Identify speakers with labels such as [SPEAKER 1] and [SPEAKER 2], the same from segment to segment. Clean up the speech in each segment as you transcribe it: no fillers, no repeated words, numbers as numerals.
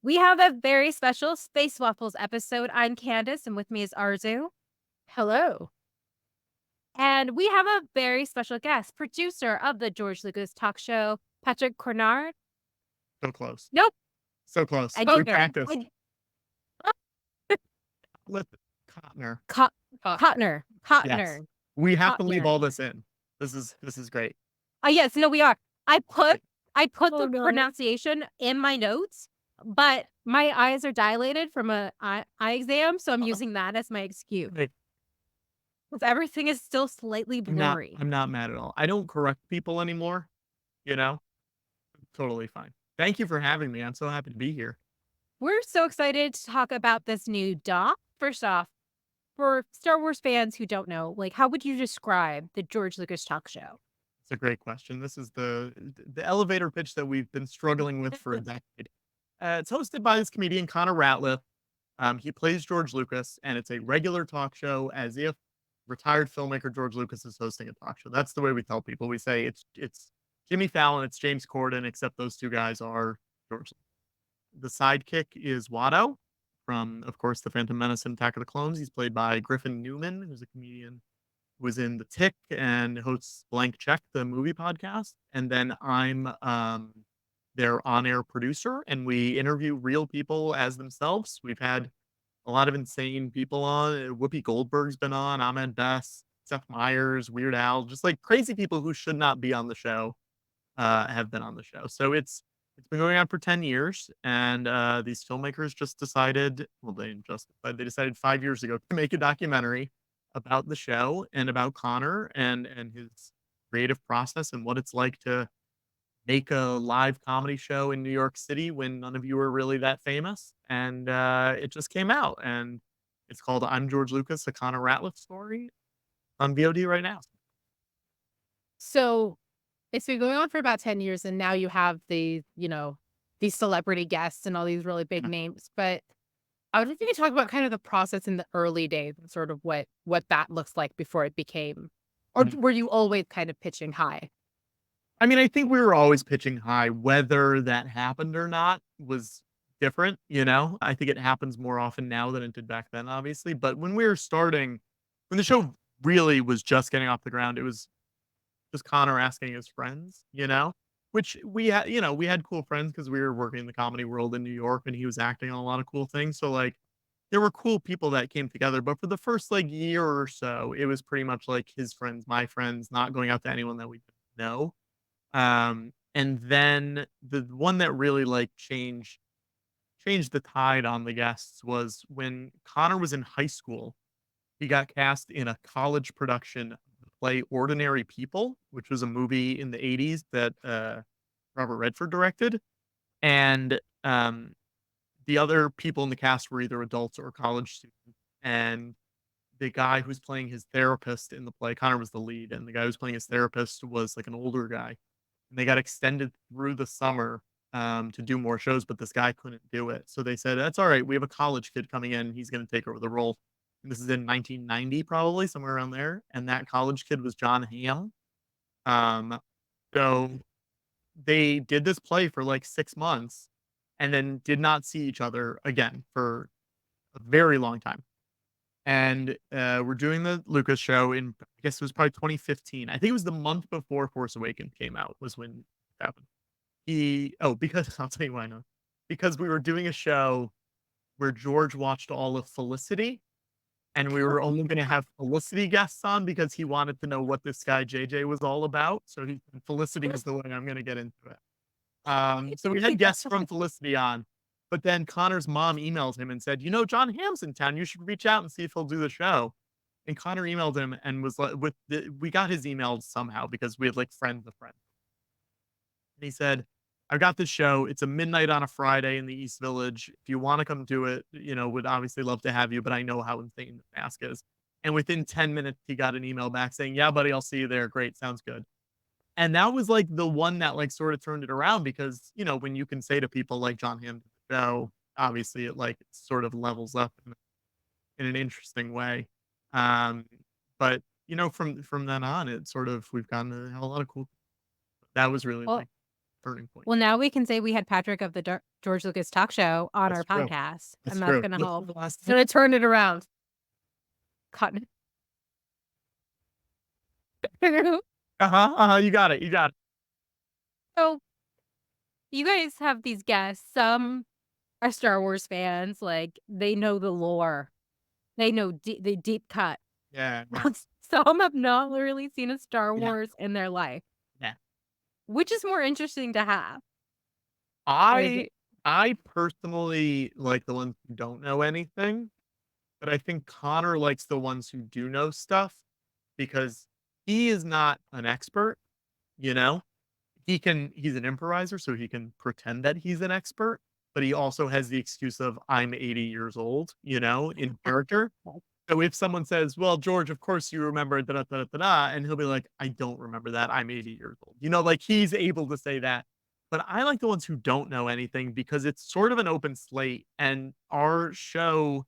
[SPEAKER 1] We have a very special Space Waffles episode. I'm Candace, and with me is Arezou.
[SPEAKER 2] Hello.
[SPEAKER 1] And we have a very special guest, producer of the George Lucas talk show, Patrick Cotnoir.
[SPEAKER 3] So close.
[SPEAKER 1] Nope,
[SPEAKER 3] So close.
[SPEAKER 1] I
[SPEAKER 2] Oh,
[SPEAKER 3] We
[SPEAKER 1] did.
[SPEAKER 3] practiced.
[SPEAKER 1] I,
[SPEAKER 3] Let Cotner.
[SPEAKER 1] Co-
[SPEAKER 2] Cotner.
[SPEAKER 1] Cotner.
[SPEAKER 3] Yes.
[SPEAKER 1] Cotner.
[SPEAKER 3] We have to leave
[SPEAKER 1] Cotner.
[SPEAKER 3] all this in. This is great.
[SPEAKER 1] Yes, no, we are. I put I put
[SPEAKER 2] Oh
[SPEAKER 1] the
[SPEAKER 2] no.
[SPEAKER 1] pronunciation in my notes, but my eyes are dilated from a eye exam, so I'm
[SPEAKER 3] Uh,
[SPEAKER 1] using that as my excuse.
[SPEAKER 3] Hey,
[SPEAKER 1] 'Cause everything is still slightly
[SPEAKER 3] I'm not
[SPEAKER 1] blurry.
[SPEAKER 3] I'm not mad at all. I don't correct people anymore, you know? Totally fine. Thank you for having me. I'm so happy to be here.
[SPEAKER 1] We're so excited to talk about this new doc. First off, for Star Wars fans who don't know, like, how would you describe the George Lucas talk show?
[SPEAKER 3] It's a great question. This is the elevator pitch that we've been struggling with for a decade. It's hosted by this comedian, Conor Ratliff. He plays George Lucas, and it's a regular talk show as if retired filmmaker George Lucas is hosting a talk show. That's the way we tell people. We say it's Jimmy Fallon, it's James Corden, except those two guys are George. The sidekick is Watto from, of course, The Phantom Menace and Attack of the Clones. He's played by Griffin Newman, who's a comedian who was in The Tick and hosts Blank Check, the movie podcast. And then I'm their on-air producer, and we interview real people as themselves. We've had a lot of insane people on. Whoopi Goldberg's been on, Ahmed Best, Seth Meyers, Weird Al, just like crazy people who should not be on the show have been on the show. So it's been going on for 10 years, and these filmmakers just decided, well, they didn't just, but they decided 5 years ago to make a documentary about the show and about Connor and his creative process and what it's like to make a live comedy show in New York City when none of you were really that famous. And it just came out, and it's called "I'm George Lucas: A Conor Ratliff Story" on VOD right now.
[SPEAKER 2] So it's been going on for about 10 years, and now you have these celebrity guests and all these really big names. But I wonder if you could talk about kind of the process in the early days and sort of what that looks like before it became, or
[SPEAKER 3] Mhm.
[SPEAKER 2] were you always kind of pitching high?
[SPEAKER 3] I mean, I think we were always pitching high. Whether that happened or not was different, you know? I think it happens more often now than it did back then, obviously. But when we were starting, when the show really was just getting off the ground, it was just Connor asking his friends, you know? Which we had, we had cool friends because we were working in the comedy world in New York and he was acting on a lot of cool things. So, like, there were cool people that came together. But for the first, like, year or so, it was pretty much like his friends, my friends, not going out to anyone that we didn't know. And then the one that really, like, changed the tide on the guests was when Connor was in high school. He got cast in a college production of the play Ordinary People, which was a movie in the '80s that, Robert Redford directed, and, the other people in the cast were either adults or college students, and the guy who's playing his therapist in the play, Connor was the lead, and the guy who's playing his therapist was, like, an older guy, and they got extended through the summer, to do more shows, but this guy couldn't do it. So they said, "That's alright. We have a college kid coming in. He's gonna take over the role." And this is in 1990, probably somewhere around there. And that college kid was John Hamm. Um, so they did this play for like 6 months and then did not see each other again for a very long time. And we're doing the Lucas show in, I guess it was probably 2015. I think it was the month before Force Awakens came out, was when it happened. Because I'll tell you why not. Because we were doing a show where George watched all of Felicity, and we were only gonna have Felicity guests on because he wanted to know what this guy JJ was all about. So he Felicity is the way I'm gonna get into it. So we had guests from Felicity on, but then Connor's mom emailed him and said, John Hamm's in town. You should reach out and see if he'll do the show. And Connor emailed him and was like, we got his emails somehow because we had like friends of friends. And he said, "I've got this show. It's a midnight on a Friday in the East Village. If you want to come do it, would obviously love to have you, but I know how insane the task is." And within 10 minutes, he got an email back saying, "Yeah, buddy, I'll see you there. Great. Sounds good." And that was like the one that like sort of turned it around because, when you can say to people like John Hamm, show, obviously it like sort of levels up in an interesting way. Um, but from then on, it sort of we've gotten to have a lot of cool. That was really
[SPEAKER 1] Well,
[SPEAKER 3] like turning point.
[SPEAKER 1] Well, now we can say we had Patrick of the George Lucas Talk Show on
[SPEAKER 3] That's
[SPEAKER 1] our
[SPEAKER 3] true.
[SPEAKER 1] podcast,
[SPEAKER 3] That's
[SPEAKER 1] and that's
[SPEAKER 3] true.
[SPEAKER 1] gonna
[SPEAKER 3] What's
[SPEAKER 1] help.
[SPEAKER 3] the last
[SPEAKER 2] It's gonna turn it around.
[SPEAKER 1] Cotton.
[SPEAKER 3] You got it. You got it.
[SPEAKER 1] So you guys have these guests. Some are Star Wars fans, like they know the lore, they know the deep cut.
[SPEAKER 3] Yeah.
[SPEAKER 1] Some have not really seen a Star
[SPEAKER 3] Yeah.
[SPEAKER 1] Wars in their life.
[SPEAKER 3] Yeah.
[SPEAKER 1] Which is more interesting to have?
[SPEAKER 3] I personally like the ones who don't know anything, but I think Connor likes the ones who do know stuff because he is not an expert, you know? He's an improviser, so he can pretend that he's an expert, but he also has the excuse of I'm 80 years old, in character. So if someone says, "Well, George, of course you remember da da da da da," and he'll be like, "I don't remember that. I'm 80 years old." Like he's able to say that. But I like the ones who don't know anything because it's sort of an open slate. And our show,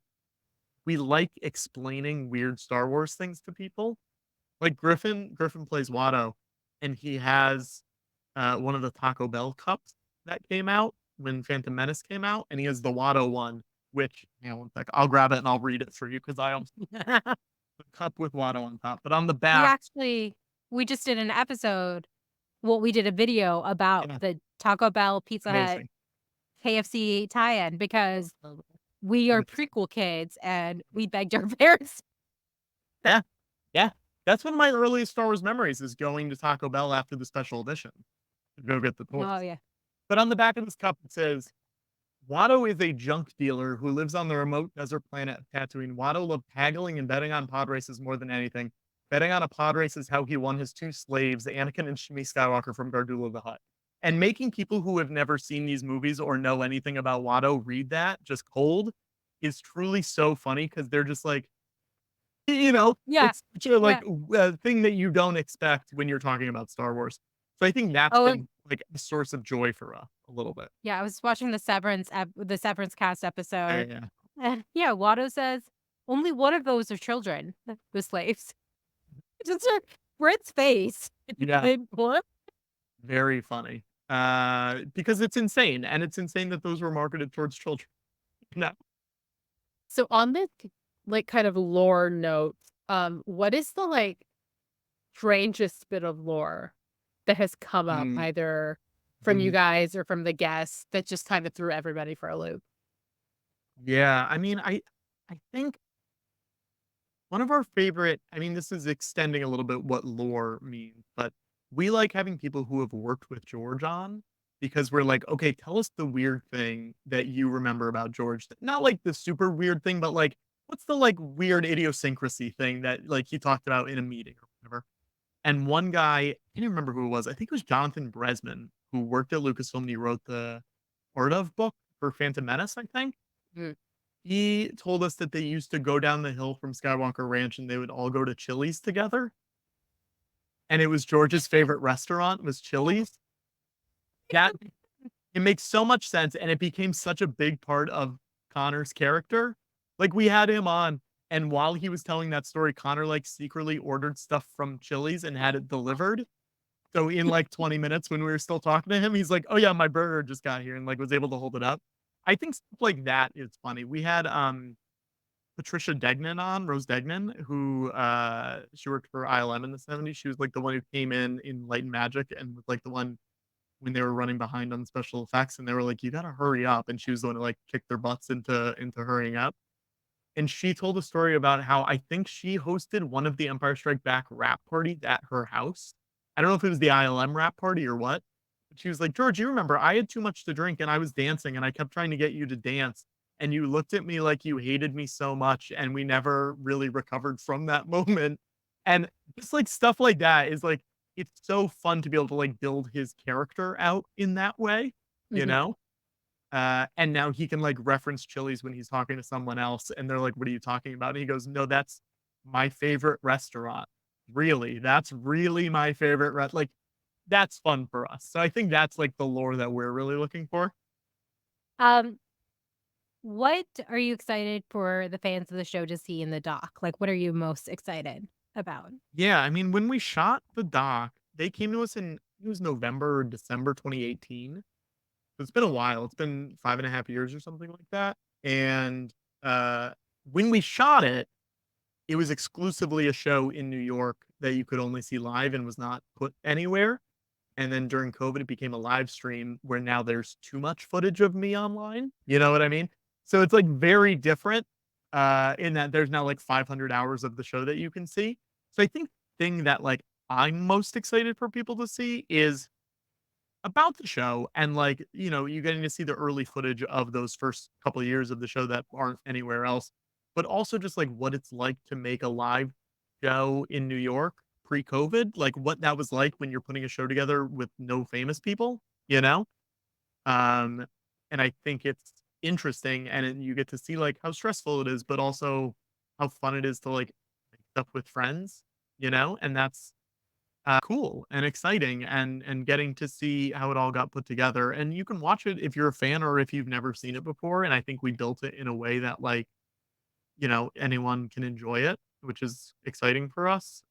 [SPEAKER 3] we like explaining weird Star Wars things to people. Like Griffin plays Watto, and he has one of the Taco Bell cups that came out when Phantom Menace came out, and he has the Watto one, which, one sec, I'll grab it and I'll read it for you because I almost the cup with Watto on top. But on the
[SPEAKER 1] We
[SPEAKER 3] back,
[SPEAKER 1] actually we just did an episode. Well, we did a video about
[SPEAKER 3] yeah,
[SPEAKER 1] the Taco Bell, Pizza Hut,
[SPEAKER 3] amazing.
[SPEAKER 1] KFC tie-in because we are
[SPEAKER 3] And
[SPEAKER 1] prequel kids and we begged our parents.
[SPEAKER 3] yeah, yeah. That's one of my earliest Star Wars memories is going to Taco Bell after the special edition to go get the
[SPEAKER 1] Oh
[SPEAKER 3] toys.
[SPEAKER 1] yeah.
[SPEAKER 3] But on the back of this cup, it says, Watto is a junk dealer who lives on the remote desert planet of Tatooine. Watto loved haggling and betting on pod races more than anything. Betting on a pod race is how he won his two slaves, Anakin and Shmi Skywalker from Gardula the Hutt. And making people who have never seen these movies or know anything about Watto read that just cold is truly so funny because they're just like,
[SPEAKER 1] Yeah.
[SPEAKER 3] it's such a
[SPEAKER 1] Yeah.
[SPEAKER 3] thing that you don't expect when you're talking about Star Wars. So I think that's
[SPEAKER 1] Oh,
[SPEAKER 3] been like a source of joy for us a little bit.
[SPEAKER 1] yeah. I was watching the Severance cast
[SPEAKER 3] Yeah,
[SPEAKER 1] episode.
[SPEAKER 3] yeah.
[SPEAKER 1] And yeah, Watto says only one of those are children, the slaves. Just Brit's face.
[SPEAKER 3] Yeah.
[SPEAKER 1] Like, what?
[SPEAKER 3] Very funny. Because it's insane, and it's insane that those were marketed towards children. No.
[SPEAKER 2] So on this like kind of lore note, what is the like strangest bit of lore that has come up
[SPEAKER 3] Mm,
[SPEAKER 2] either from you
[SPEAKER 3] mm,
[SPEAKER 2] guys or from the guests that just kind of threw everybody for a loop?
[SPEAKER 3] yeah, I mean, I think one of our favorite this is extending a little bit what lore means, but we like having people who have worked with George on because we're like, "Okay, tell us the weird thing that you remember about George." Not like the super weird thing, but like, what's the, like, weird idiosyncrasy thing that, like, he talked about in a meeting or whatever? And one guy, I can't remember who it was. I think it was Jonathan Bresman, who worked at Lucasfilm, and he wrote the Art of book for Phantom Menace, I think.
[SPEAKER 2] Mm.
[SPEAKER 3] He told us that they used to go down the hill from Skywalker Ranch and they would all go to Chili's together. And it was George's favorite restaurant was Chili's. That it makes so much sense, and it became such a big part of Connor's character. Like, we had him on, and while he was telling that story, Connor, like, secretly ordered stuff from Chili's and had it delivered. So in, like, 20 minutes when we were still talking to him, he's like, "Oh, yeah, my burger just got here," and, like, was able to hold it up. I think stuff like that is funny. We had, Patricia Degnan on, Rose Degnan, who, she worked for ILM in the '70s. She was, like, the one who came in Light and Magic and was, like, the one when they were running behind on special effects, and they were like, "You gotta hurry up," and she was the one who, like, kicked their butts into hurrying up. And she told a story about how I think she hosted one of the Empire Strike Back wrap parties at her house. I don't know if it was the ILM wrap party or what. But she was like, "George, you remember I had too much to drink and I was dancing and I kept trying to get you to dance. And you looked at me like you hated me so much, and we never really recovered from that moment." And just like stuff like that is like, it's so fun to be able to like build his character out in that way, you
[SPEAKER 2] Mhm.
[SPEAKER 3] know? And now he can like reference Chili's when he's talking to someone else, and they're like, "What are you talking about?" And he goes, "No, that's my favorite restaurant. Really, that's really my favorite like that's fun for us." So I think that's like the lore that we're really looking for.
[SPEAKER 1] Um, what are you excited for the fans of the show to see in the doc? Like, what are you most excited about?
[SPEAKER 3] Yeah, I mean, when we shot the doc, they came to us and it was November or December 2018. So it's been a while. It's been 5.5 years or something like that. And uh, when we shot it, it was exclusively a show in New York that you could only see live and was not put anywhere. And then during COVID, it became a live stream where now there's too much footage of me online. You know what I mean? So it's like very different in that there's now like 500 hours of the show that you can see. So I think the thing that like I'm most excited for people to see is about the show and like, you getting to see the early footage of those first couple of years of the show that aren't anywhere else, but also just like what it's like to make a live show in New York pre-COVID, like what that was like when you're putting a show together with no famous people, you know? Um, and I think it's interesting and you get to see like how stressful it is, but also how fun it is to like make stuff with friends, and that's cool and exciting and getting to see how it all got put together. And you can watch it if you're a fan or if you've never seen it before. And I think we built it in a way that like, anyone can enjoy it, which is exciting for us.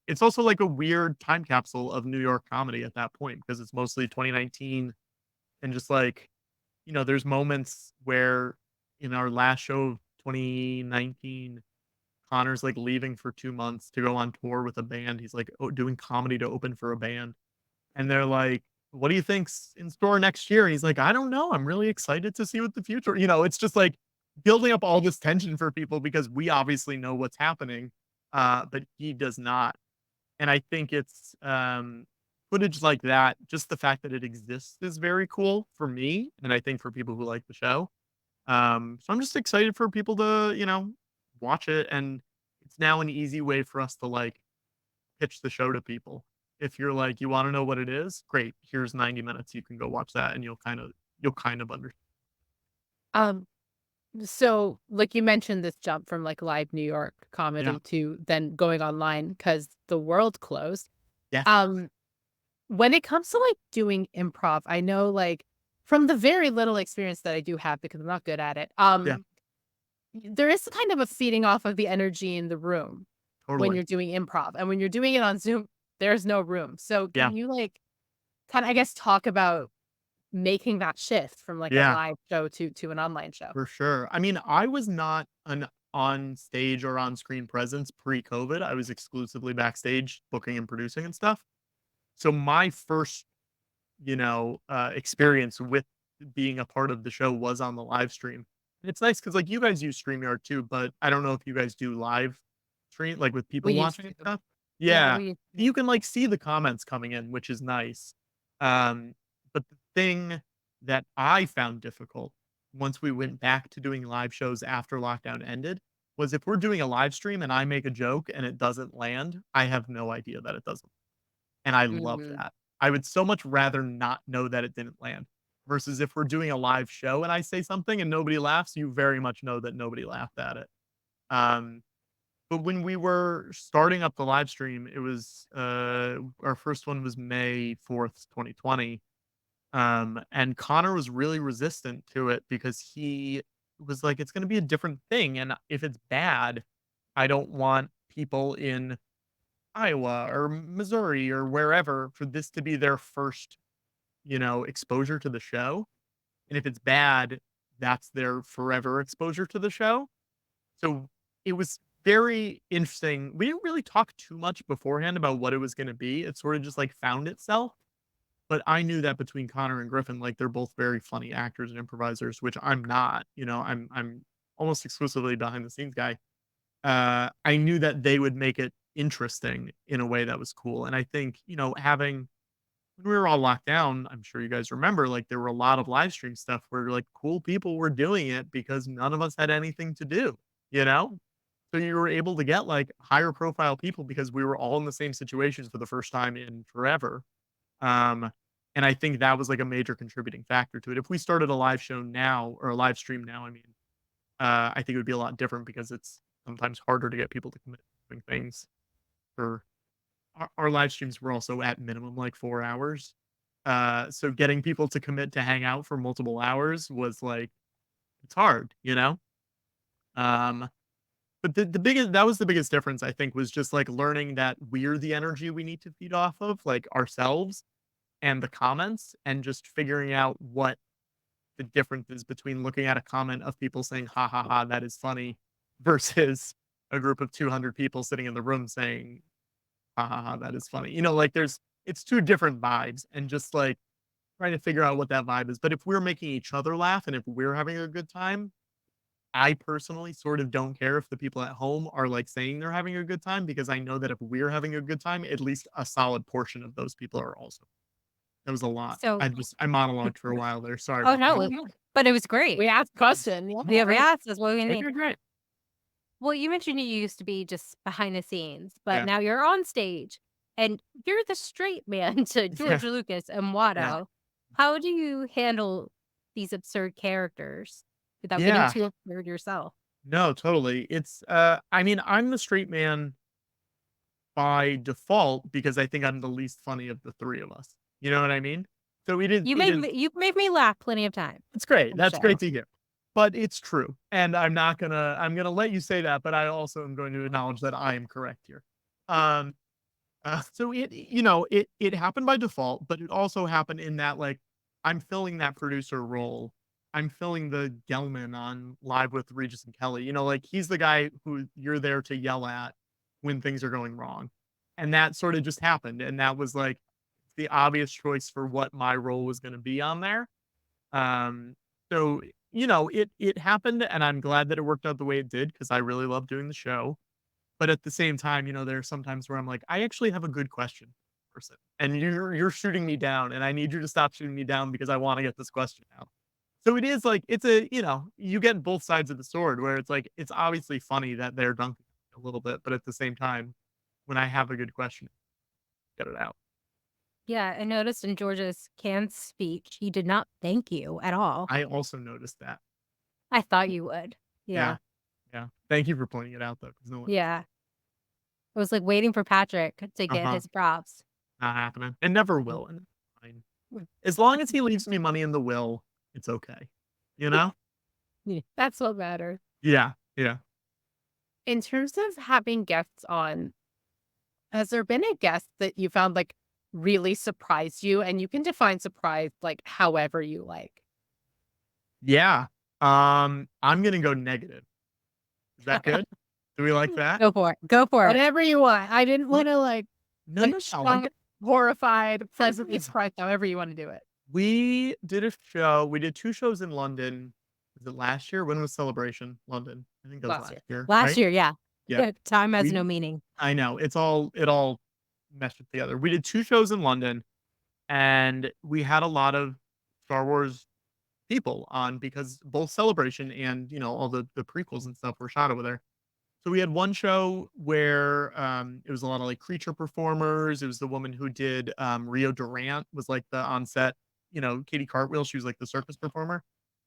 [SPEAKER 3] It's also like a weird time capsule of New York comedy at that point because it's mostly 2019 and just like, there's moments where in our last show of 2019 Connor's, like, leaving for 2 months to go on tour with a band. He's, like, doing comedy to open for a band, and they're like, "What do you think's in store next year?" And he's like, "I don't know. I'm really excited to see what the future." It's just, like, building up all this tension for people because we obviously know what's happening, but he does not. And I think it's, footage like that, just the fact that it exists is very cool for me, and I think for people who like the show. So I'm just excited for people to, watch it. And it's now an easy way for us to like pitch the show to people. If you're like, you want to know what it is, great. Here's 90 minutes. You can go watch that and you'll kind of understand.
[SPEAKER 2] Um, so like you mentioned this jump from like live New York
[SPEAKER 3] Yeah.
[SPEAKER 2] comedy to then going online because the world closed.
[SPEAKER 3] Yeah.
[SPEAKER 2] Um, when it comes to like doing improv, I know like from the very little experience that I do have because I'm not good at it.
[SPEAKER 3] Yeah.
[SPEAKER 2] There is kind of a feeding off of the energy in the room when
[SPEAKER 3] Totally.
[SPEAKER 2] you're doing improv. And when you're doing it on Zoom, there's no room. So
[SPEAKER 3] Yeah.
[SPEAKER 2] can you like kind of, I guess, talk about making that shift from like a
[SPEAKER 3] Yeah.
[SPEAKER 2] live show to an online show?
[SPEAKER 3] For sure. I mean, I was not an on stage or on screen presence pre COVID. I was exclusively backstage booking and producing and stuff. So my first, experience with being a part of the show was on the live stream. And it's nice because like you guys use StreamYard too, but I don't know if you guys do live stream like with
[SPEAKER 2] We
[SPEAKER 3] people
[SPEAKER 2] used
[SPEAKER 3] watching and
[SPEAKER 2] to.
[SPEAKER 3] stuff.
[SPEAKER 2] Yeah,
[SPEAKER 3] Yeah.
[SPEAKER 2] we used to.
[SPEAKER 3] You can like see the comments coming in, which is nice. But the thing that I found difficult once we went back to doing live shows after lockdown ended was if we're doing a live stream and I make a joke and it doesn't land, I have no idea that it doesn't. And I love
[SPEAKER 2] Mhm.
[SPEAKER 3] that. I would so much rather not know that it didn't land versus if we're doing a live show and I say something and nobody laughs, you very much know that nobody laughed at it. Um, but when we were starting up the live stream, it was our first one was May 4th, 2020. And Connor was really resistant to it because he was like, it's gonna be a different thing. And if it's bad, I don't want people in Iowa or Missouri or wherever for this to be their first, exposure to the show. And if it's bad, that's their forever exposure to the show. So it was very interesting. We didn't really talk too much beforehand about what it was going to be. It sort of just like found itself. But I knew that between Connor and Griffin, like they're both very funny actors and improvisers, which I'm not. I'm almost exclusively behind the scenes guy. I knew that they would make it interesting in a way that was cool. And I think, having when we were all locked down, I'm sure you guys remember, like there were a lot of live stream stuff where like cool people were doing it because none of us had anything to do, you know? So you were able to get like higher profile people because we were all in the same situations for the first time in forever. Um, and I think that was like a major contributing factor to it. If we started a live show now or a live stream now, I mean, I think it would be a lot different because it's sometimes harder to get people to commit to doing things for our live streams were also at minimum like 4 hours. So getting people to commit to hang out for multiple hours was like it's hard, you know? Um, But the biggest that was the biggest difference, I think, was just, like, learning that we're the energy we need to feed off of, like, ourselves and the comments, and just figuring out what the difference is between looking at a comment of people saying, "Ha, ha, ha, that is funny," versus a group of 200 people sitting in the room saying, "Ha, ha, ha, that is funny." Like, it's 2 different vibes, and just, like, trying to figure out what that vibe is. But if we're making each other laugh and if we're having a good time, I personally sort of don't care if the people at home are, like, saying they're having a good time, because I know that if we're having a good time, at least a solid portion of those people are also. That was a lot.
[SPEAKER 1] So
[SPEAKER 3] I monologued for a while there. Sorry
[SPEAKER 1] oh,
[SPEAKER 3] about that.
[SPEAKER 1] no, but it was great.
[SPEAKER 2] We asked a question. Yeah.
[SPEAKER 1] Yeah, we asked, that's what we
[SPEAKER 3] You're
[SPEAKER 1] need.
[SPEAKER 3] doing great.
[SPEAKER 1] Well, you mentioned you used to be just behind the scenes, but
[SPEAKER 3] Yeah.
[SPEAKER 1] now you're on stage, and you're the straight man to
[SPEAKER 3] Yeah.
[SPEAKER 1] George Lucas and
[SPEAKER 3] Yeah.
[SPEAKER 1] Watto. How do you handle these absurd characters without getting
[SPEAKER 3] Yeah.
[SPEAKER 1] too absurd yourself?
[SPEAKER 3] No, totally. I mean, I'm the straight man by default because I think I'm the least funny of the 3 of us. You know what I mean? So
[SPEAKER 1] You made me laugh plenty of times
[SPEAKER 3] it's great.
[SPEAKER 1] on the
[SPEAKER 3] That's great
[SPEAKER 1] show.
[SPEAKER 3] to hear. But it's true. And I'm gonna let you say that, but I also am going to acknowledge that I am correct here. Um, so it happened by default, but it also happened in that, like, I'm filling that producer role. I'm filling the Gelman on Live with Regis and Kelly. Like, he's the guy who you're there to yell at when things are going wrong. And that sort of just happened. And that was like the obvious choice for what my role was going to be on there. Um, so it happened, and I'm glad that it worked out the way it did because I really love doing the show. But at the same time, there are some times where I'm like, I actually have a good question, person, and you're shooting me down, and I need you to stop shooting me down because I want to get this question out. So it is like it's a you get both sides of the sword where it's like it's obviously funny that they're dunking a little bit, but at the same time, when I have a good question, get it out.
[SPEAKER 1] Yeah, I noticed in George's canned speech, he did not thank you at all.
[SPEAKER 3] I also noticed that.
[SPEAKER 1] I thought you would.
[SPEAKER 3] Yeah,
[SPEAKER 1] Yeah,
[SPEAKER 3] yeah. Thank you for pointing it out though, because no one.
[SPEAKER 1] yeah. I was, like, waiting for Patrick to
[SPEAKER 3] Uh
[SPEAKER 1] get
[SPEAKER 3] huh.
[SPEAKER 1] his props.
[SPEAKER 3] Not happening. It never will, and it's fine. As long as he leaves me money in the will, it's okay. You know?
[SPEAKER 1] Yeah.
[SPEAKER 2] That's what matters.
[SPEAKER 3] Yeah, yeah.
[SPEAKER 2] In terms of having guests on, has there been a guest that you found like really surprised you? And you can define surprise like however you like.
[SPEAKER 3] Yeah. I'm gonna go negative. Is that good? Do we like that?
[SPEAKER 1] Go for it. Go for it.
[SPEAKER 2] Whatever you want. I didn't want to like,
[SPEAKER 3] No,
[SPEAKER 2] like
[SPEAKER 3] no, no.
[SPEAKER 2] shocked, horrified, pleasantly surprised, however you want to do it.
[SPEAKER 3] We did a show. We did 2 shows in London. Was it last year? When was Celebration? London. I think that was
[SPEAKER 2] Last
[SPEAKER 3] last
[SPEAKER 2] year.
[SPEAKER 3] year,
[SPEAKER 1] Last
[SPEAKER 3] right?
[SPEAKER 1] year, yeah.
[SPEAKER 3] Yeah.
[SPEAKER 1] Yeah, time has
[SPEAKER 3] We
[SPEAKER 1] no meaning.
[SPEAKER 3] I know. It all meshed together. We did 2 shows in London, and we had a lot of Star Wars people on because both Celebration and, all the prequels and stuff were shot over there. So we had one show where, it was a lot of, like, creature performers. It was the woman who did, Rio Durant was, like, the on-set, Katie Cartwheel, she was, like, the circus performer.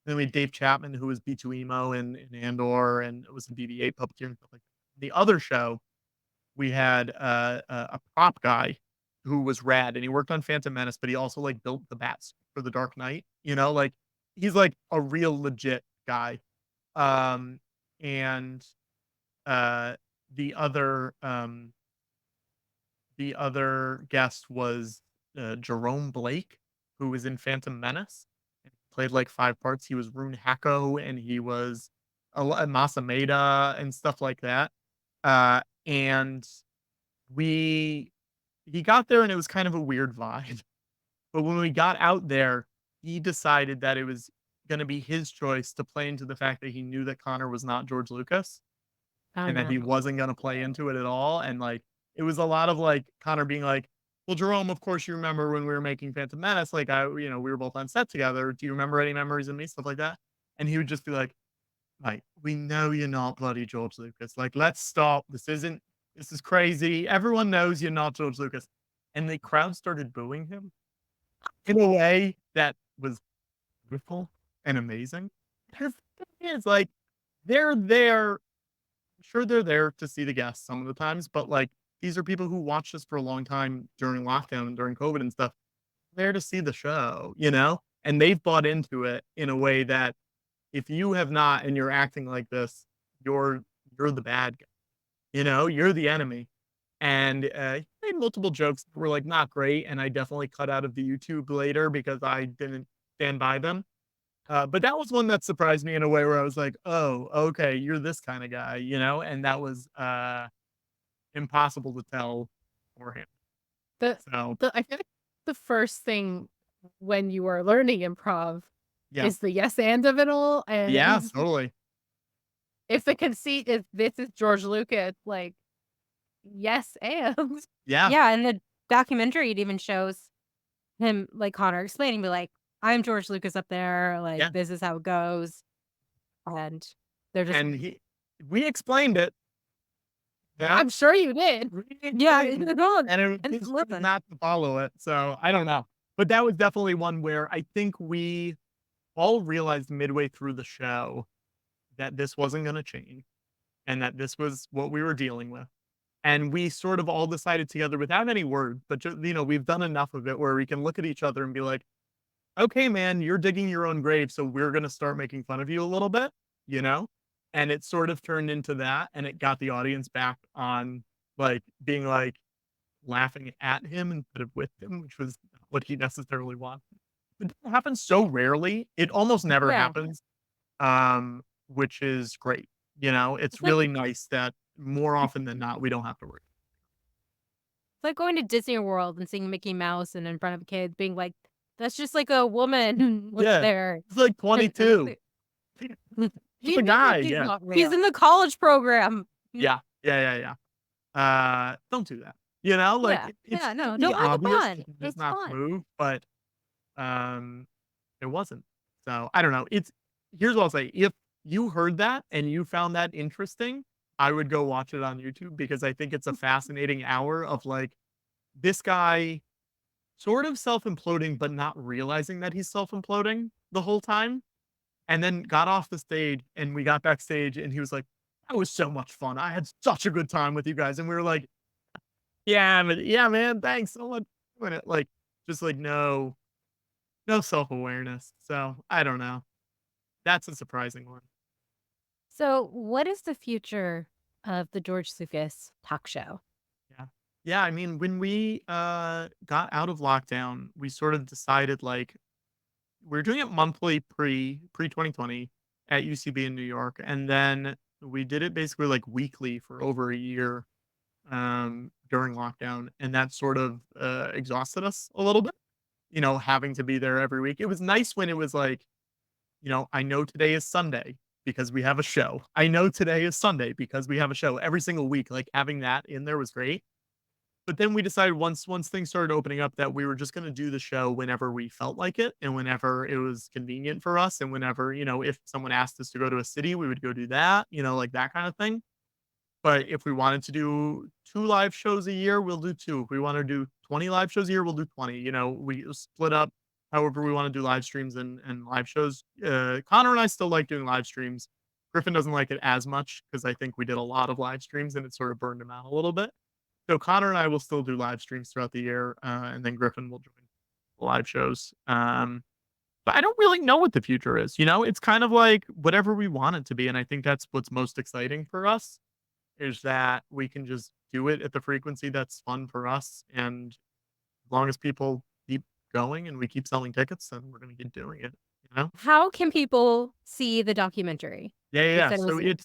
[SPEAKER 3] Then we had Dave Chapman, who was B2EMO in Andor, and it was a BB-8 puppeteer and stuff like that. The other show, we had, a prop guy who was rad, and he worked on Phantom Menace, but he also, like, built the bats for The Dark Knight, like, he's, like, a real legit guy. Um, and uh, the other, guest was, Jerome Blake, who was in Phantom Menace, and played, like, 5 parts. He was Rune Hacko, and he was a Masameda and stuff like that. And we he got there, and it was kind of a weird vibe. But when we got out there, he decided that it was gonna be his choice to play into the fact that he knew that Connor was not George Lucas,
[SPEAKER 1] Oh,
[SPEAKER 3] and that he
[SPEAKER 1] no.
[SPEAKER 3] wasn't gonna play into it at all, and, like, it was a lot of, like, Connor being like, "Well, Jerome, of course you remember when we were making Phantom Menace, like, we were both on set together. Do you remember any memories of me?" Stuff like that, and he would just be like, "Mate, we know you're not bloody George Lucas. Like, let's stop. This is crazy. Everyone knows you're not George Lucas." And the crowd started booing him in a way that was beautiful and amazing. Because the thing is, like, they're there sure they're there to see the guests some of the times, but, like, these are people who watched us for a long time during lockdown and during COVID and stuff, there to see the show, and they've bought into it in a way that if you have not and you're acting like this, you're you're the bad guy. You're the enemy. And he made multiple jokes that were like not great, and I definitely cut out of the YouTube later because I didn't stand by them. But that was one that surprised me in a way where I was like, "Oh, okay, you're this kind of guy," and that was impossible to tell beforehand.
[SPEAKER 2] The
[SPEAKER 3] So
[SPEAKER 2] I feel like the first thing when you are learning improv
[SPEAKER 3] yeah,
[SPEAKER 2] is the yes and of it all,
[SPEAKER 3] yeah,
[SPEAKER 2] and
[SPEAKER 3] totally,
[SPEAKER 2] if the conceit is this is George Lucas, like, yes and.
[SPEAKER 3] yeah,
[SPEAKER 1] Yeah, and the documentary, it even shows him, like, Connor explaining, be like, "I'm George Lucas up there, like,
[SPEAKER 3] yeah.
[SPEAKER 1] this is how it goes," and they're just
[SPEAKER 3] And we explained it. Yeah,
[SPEAKER 2] I'm sure you did.
[SPEAKER 3] we
[SPEAKER 1] yeah,
[SPEAKER 3] explained it,
[SPEAKER 1] no,
[SPEAKER 3] and
[SPEAKER 1] and
[SPEAKER 3] he chose
[SPEAKER 1] listen.
[SPEAKER 3] not to follow it. So I don't know, but that was definitely one where I think we all realized midway through the show that this wasn't going to change and that this was what we were dealing with. And we sort of all decided together without any words, but just, we've done enough of it where we can look at each other and be like, okay, man, you're digging your own grave. So we're going to start making fun of you a little bit, you know? And it sort of turned into that. And it got the audience back on like being like laughing at him instead of with him, which was not what he necessarily wanted. It happens so rarely. It almost never
[SPEAKER 1] Yeah,
[SPEAKER 3] happens, which is great. It's
[SPEAKER 1] it's like
[SPEAKER 3] really nice that more often than not, we don't have to worry.
[SPEAKER 1] it's like going to Disney World and seeing Mickey Mouse and in front of kids being like, "That's just like a woman was
[SPEAKER 3] Yeah.
[SPEAKER 1] there."
[SPEAKER 3] It's like
[SPEAKER 1] And
[SPEAKER 3] 22. Just a guy,
[SPEAKER 2] He's
[SPEAKER 3] yeah.
[SPEAKER 2] not
[SPEAKER 1] he's
[SPEAKER 2] real.
[SPEAKER 1] in the college program.
[SPEAKER 3] Yeah. Yeah, yeah, yeah. Don't do that. Like,
[SPEAKER 1] Yeah,
[SPEAKER 3] it
[SPEAKER 1] yeah,
[SPEAKER 3] should
[SPEAKER 1] no,
[SPEAKER 3] be
[SPEAKER 1] don't make it
[SPEAKER 3] obvious
[SPEAKER 1] fun.
[SPEAKER 3] to just
[SPEAKER 1] It's
[SPEAKER 3] not
[SPEAKER 1] fun.
[SPEAKER 3] move, but, um, it wasn't. So, I don't know. Here's what I'll say. If you heard that and you found that interesting, I would go watch it on YouTube because I think it's a fascinating hour of, like, this guy sort of self-imploding, but not realizing that he's self-imploding the whole time. And then got off the stage and we got backstage and he was like, "That was so much fun. I had such a good time with you guys." And we were like, yeah, man, thanks so much for doing it." Like, just like no self-awareness. So I don't know. That's a surprising one.
[SPEAKER 1] So, what is the future of the George Lucas talk show?
[SPEAKER 3] Yeah. Yeah, I mean, when we got out of lockdown, we sort of decided like we're doing it monthly pre 2020 at UCB in New York. And then we did it basically like weekly for over a year during lockdown. And that sort of exhausted us a little bit, having to be there every week. It was nice when it was like, I know today is Sunday because we have a show. I know today is Sunday because we have a show every single week. Like having that in there was great. But then we decided once things started opening up that we were just gonna do the show whenever we felt like it and whenever it was convenient for us and whenever, if someone asked us to go to a city, we would go do that, like that kind of thing. But if we wanted to do 2 live shows a year, we'll do 2. If we wanna do 20 live shows a year, we'll do 20. We split up however we wanna do live streams and live shows. Connor and I still like doing live streams. Griffin doesn't like it as much because I think we did a lot of live streams and it sort of burned him out a little bit. So Connor and I will still do live streams throughout the year, and then Griffin will join the live shows. But I don't really know what the future is. It's kind of like whatever we want it to be, and I think that's what's most exciting for us is that we can just do it at the frequency that's fun for us, and as long as people keep going and we keep selling tickets, then we're going to keep doing it. You know?
[SPEAKER 1] How can people see the documentary?
[SPEAKER 3] Yeah, yeah,
[SPEAKER 1] You
[SPEAKER 3] yeah.
[SPEAKER 1] said it
[SPEAKER 3] So
[SPEAKER 1] was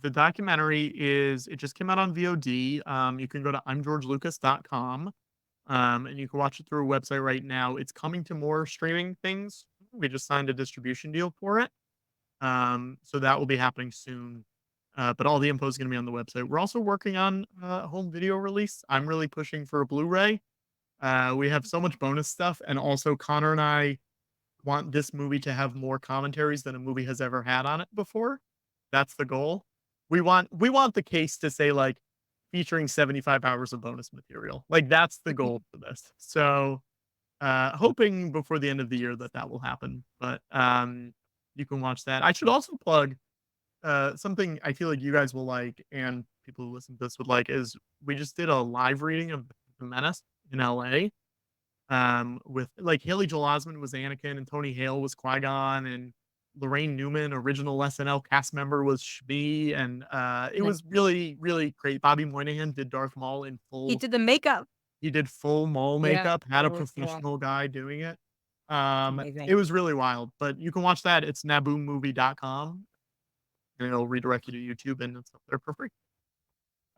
[SPEAKER 3] the documentary it just came out on VOD. You can go to imgeorgelucas.com. And you can watch it through a website right now. It's coming to more streaming things. We just signed a distribution deal for it. So that will be happening soon. But all the info is going to be on the website. We're also working on a home video release. I'm really pushing for a Blu-ray. We have so much bonus stuff, and also Connor and I want this movie to have more commentaries than a movie has ever had on it before. That's the goal. We want the case to say like featuring 75 hours of bonus material. Like that's the goal for this. So hoping before the end of the year that will happen. But you can watch that. I should also plug something I feel like you guys will like and people who listen to this would like is we just did a live reading of The Menace in LA with like Haley Joel Osment was Anakin and Tony Hale was Qui-Gon and Lorraine Newman, original SNL cast member, was Shmi, and it
[SPEAKER 1] Nice.
[SPEAKER 3] was really, really great. Bobby Moynihan did Darth Maul in
[SPEAKER 1] He
[SPEAKER 3] full.
[SPEAKER 1] did the makeup.
[SPEAKER 3] He did full Maul
[SPEAKER 2] Yeah,
[SPEAKER 3] makeup. Had a
[SPEAKER 2] it was cool.
[SPEAKER 3] professional guy doing it.
[SPEAKER 1] Amazing.
[SPEAKER 3] It was really wild. But you can watch that. It's naboomovie.com, and it'll redirect you to YouTube, and it's up there for free.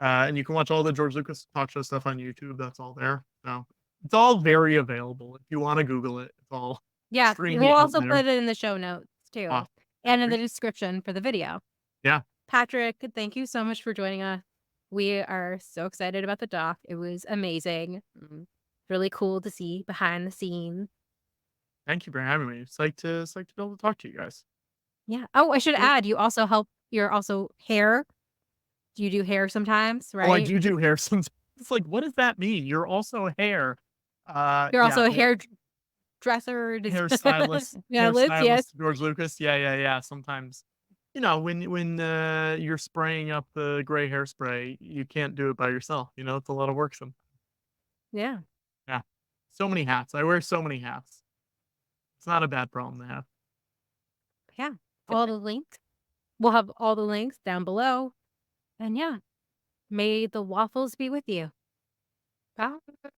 [SPEAKER 3] And you can watch all the George Lucas talk show stuff on YouTube. That's all there. So it's all very available. If you want to Google it, it's all
[SPEAKER 1] Yeah, we'll
[SPEAKER 3] streaming out
[SPEAKER 1] also
[SPEAKER 3] there.
[SPEAKER 1] put it in the show notes too,
[SPEAKER 3] Awesome.
[SPEAKER 1] and in the
[SPEAKER 3] Great.
[SPEAKER 1] description for the video.
[SPEAKER 3] Yeah.
[SPEAKER 1] Patrick, thank you so much for joining us. We are so excited about the doc. It was amazing. Really cool to see behind the scenes.
[SPEAKER 3] Thank you for having me. Psyched to be able to talk to you guys.
[SPEAKER 1] Yeah. Oh, I should
[SPEAKER 3] Cool.
[SPEAKER 1] add, you're also hair. Do you do hair sometimes,
[SPEAKER 3] Oh, I
[SPEAKER 1] right?
[SPEAKER 3] do hair sometimes. It's like, what does that mean? You're also hair.
[SPEAKER 1] You're
[SPEAKER 3] Yeah,
[SPEAKER 1] also a hairdresser.
[SPEAKER 3] hairstylist,
[SPEAKER 1] Yeah, Liz, yes.
[SPEAKER 3] George Lucas. Yeah. Sometimes, when you're spraying up the gray hairspray, you can't do it by yourself. It's a lot of work.
[SPEAKER 1] Yeah.
[SPEAKER 3] Yeah, so many hats. I wear so many hats. It's not a bad problem to have.
[SPEAKER 1] Yeah. All the links. We'll have all the links down below. And yeah, may the waffles be with you.
[SPEAKER 2] Bye.